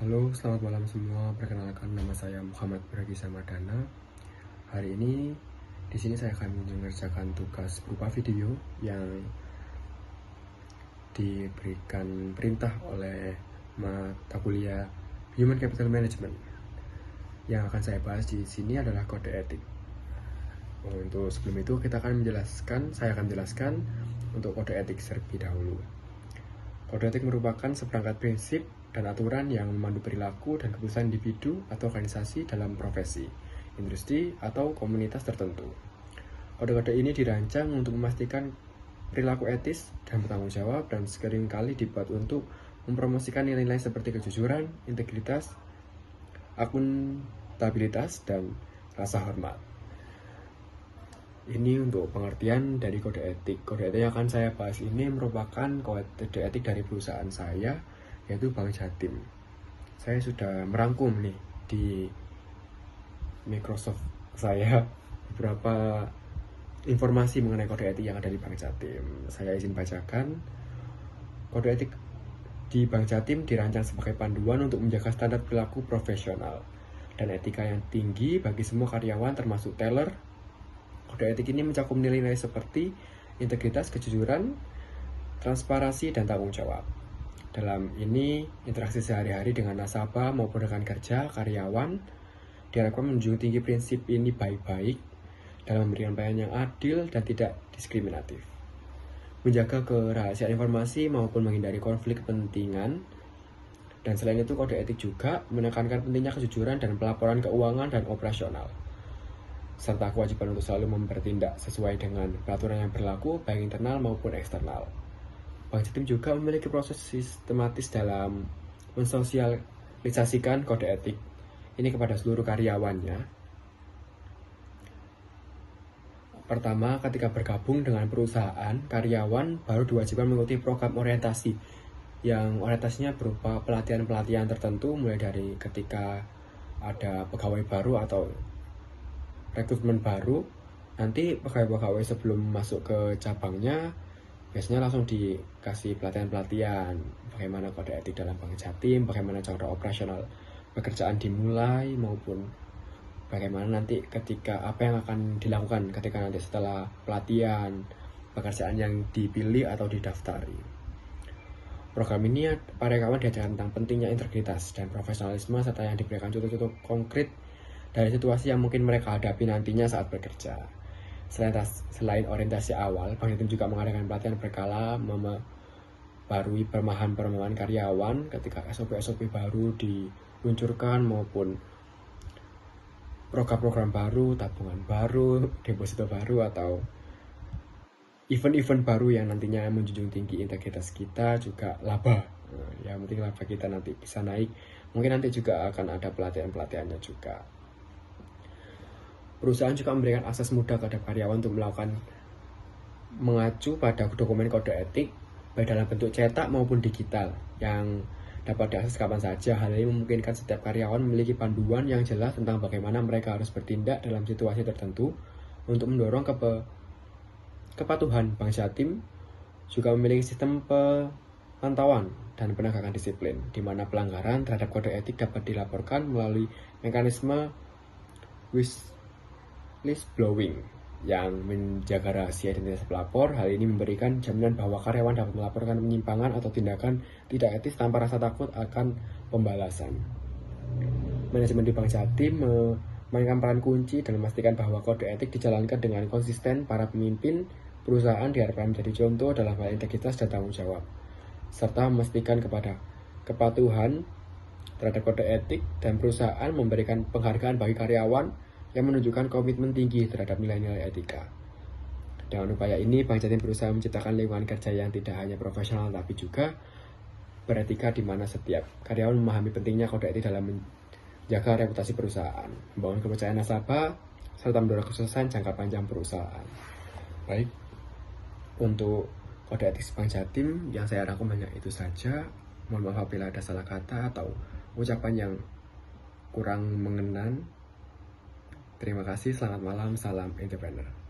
Halo, selamat malam semua. Perkenalkan, nama saya Muhammad Bragi Samadana. Hari ini di sini saya akan mengerjakan tugas berupa video yang diberikan perintah oleh mata kuliah Human Capital Management. Yang akan saya bahas di sini adalah kode etik. Untuk sebelum itu saya akan menjelaskan untuk kode etik terlebih dahulu. Kode etik merupakan seperangkat prinsip dan aturan yang memandu perilaku dan keputusan individu atau organisasi dalam profesi, industri, atau komunitas tertentu. Kode-kode ini dirancang untuk memastikan perilaku etis dan bertanggung jawab, dan seringkali dibuat untuk mempromosikan nilai-nilai seperti kejujuran, integritas, akuntabilitas, dan rasa hormat. Ini untuk pengertian dari kode etik. Kode etik yang akan saya bahas ini merupakan kode etik dari perusahaan saya, yaitu Bank Jatim. Saya sudah merangkum nih di Microsoft saya beberapa informasi mengenai kode etik yang ada di Bank Jatim. Saya izin bacakan. Kode etik di Bank Jatim dirancang sebagai panduan untuk menjaga standar perilaku profesional dan etika yang tinggi bagi semua karyawan termasuk teller. Kode etik ini mencakup nilai-nilai seperti integritas, kejujuran, transparansi, dan tanggung jawab. Dalam ini, interaksi sehari-hari dengan nasabah maupun rekan kerja, karyawan, diharapkan menjunjung tinggi prinsip ini baik-baik dalam memberikan pelayanan yang adil dan tidak diskriminatif, menjaga kerahasiaan informasi maupun menghindari konflik kepentingan. Dan selain itu, kode etik juga menekankan pentingnya kejujuran dan pelaporan keuangan dan operasional, serta kewajiban untuk selalu bertindak sesuai dengan peraturan yang berlaku baik internal maupun eksternal. Bank Jatim juga memiliki proses sistematis dalam mensosialisasikan kode etik ini kepada seluruh karyawannya. Pertama, ketika bergabung dengan perusahaan, karyawan baru diwajibkan mengikuti program orientasi yang orientasinya berupa pelatihan-pelatihan tertentu, mulai dari ketika ada pegawai baru atau rekrutmen baru. Nanti pegawai-pegawai sebelum masuk ke cabangnya biasanya langsung dikasih pelatihan-pelatihan bagaimana kode etik dalam Bank Jatim, bagaimana cara operasional pekerjaan dimulai, maupun bagaimana nanti ketika apa yang akan dilakukan ketika nanti setelah pelatihan pekerjaan yang dipilih atau didaftari. Program ini para karyawan diajarkan tentang pentingnya integritas dan profesionalisme, serta yang diberikan contoh-contoh konkret dari situasi yang mungkin mereka hadapi nantinya saat bekerja. Selain orientasi awal, Bank Jatim juga mengadakan pelatihan berkala memperbarui pemahaman karyawan ketika SOP-SOP baru diluncurkan maupun program-program baru, tabungan baru, deposito baru, atau event-event baru yang nantinya menjunjung tinggi integritas kita, juga laba. Yang penting laba kita nanti bisa naik. Mungkin nanti juga akan ada pelatihan-pelatihannya juga. Perusahaan juga memberikan akses mudah kepada karyawan untuk mengacu pada dokumen kode etik, baik dalam bentuk cetak maupun digital, yang dapat diakses kapan saja. Hal ini memungkinkan setiap karyawan memiliki panduan yang jelas tentang bagaimana mereka harus bertindak dalam situasi tertentu. Untuk mendorong kepatuhan, Bank Jatim juga memiliki sistem pemantauan dan penegakan disiplin, di mana pelanggaran terhadap kode etik dapat dilaporkan melalui mekanisme whistleblowing yang menjaga rahasia identitas pelapor. Hal ini memberikan jaminan bahwa karyawan dapat melaporkan penyimpangan atau tindakan tidak etis tanpa rasa takut akan pembalasan. Manajemen di Bank Jatim memainkan peran kunci dalam memastikan bahwa kode etik dijalankan dengan konsisten. Para pemimpin perusahaan diharapkan menjadi contoh dalam hal integritas dan tanggung jawab, serta memastikan kepada kepatuhan terhadap kode etik, dan perusahaan memberikan penghargaan bagi karyawan yang menunjukkan komitmen tinggi terhadap nilai-nilai etika. Dengan upaya ini, Bank Jatim berusaha menciptakan lingkungan kerja yang tidak hanya profesional tapi juga beretika, di mana setiap karyawan memahami pentingnya kode etik dalam menjaga reputasi perusahaan, membangun kepercayaan nasabah, serta mendorong kesuksesan jangka panjang perusahaan. Baik, untuk kode etik Bank Jatim yang saya rangkum hanya itu saja. Mohon maaf apabila ada salah kata atau ucapan yang kurang mengenan. Terima kasih, selamat malam, salam entrepreneur.